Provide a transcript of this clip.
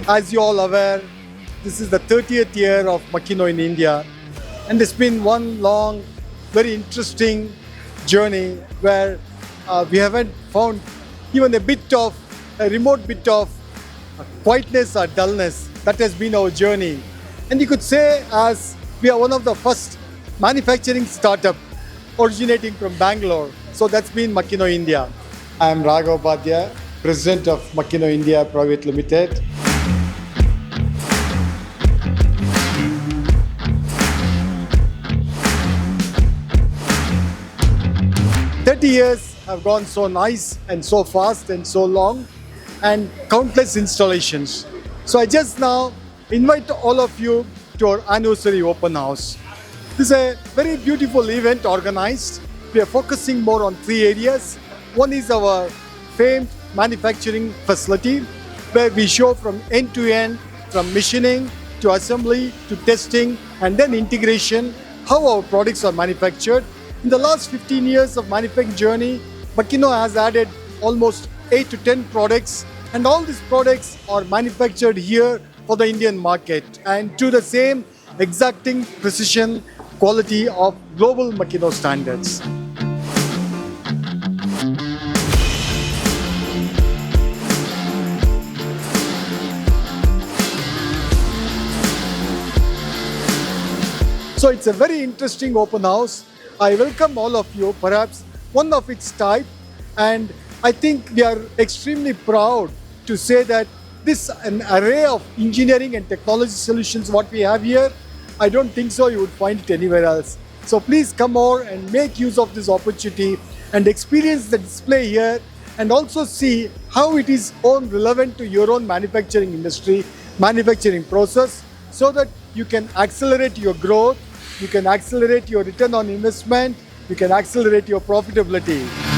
As you all aware, this is the 30th year of Makino in India, and it's been one long, very interesting journey where we haven't found even a remote bit of quietness or dullness. That has been our journey. And you could say as we are one of the first manufacturing startup originating from Bangalore. So that's been Makino India. I am Raghav Badhya, President of Makino India Private Limited. Years have gone so nice and so fast and so long, and countless installations. So I just now invite all of you to our anniversary open house. This is a very beautiful event organized. We are focusing more on three areas. One is our famed manufacturing facility, where we show from end to end, from machining to assembly to testing and then integration, how our products are manufactured. In the last 15 years of manufacturing journey, Makino has added almost 8 to 10 products, and all these products are manufactured here for the Indian market and to the same exacting precision quality of global Makino standards. So it's a very interesting open house. I welcome all of you, perhaps one of its type, and I think we are extremely proud to say that this an array of engineering and technology solutions what we have here, I don't think so you would find it anywhere else. So please come over and make use of this opportunity and experience the display here, and also see how it is relevant to your own manufacturing industry, manufacturing process, so that you can accelerate your growth, you can accelerate your return on investment, you can accelerate your profitability.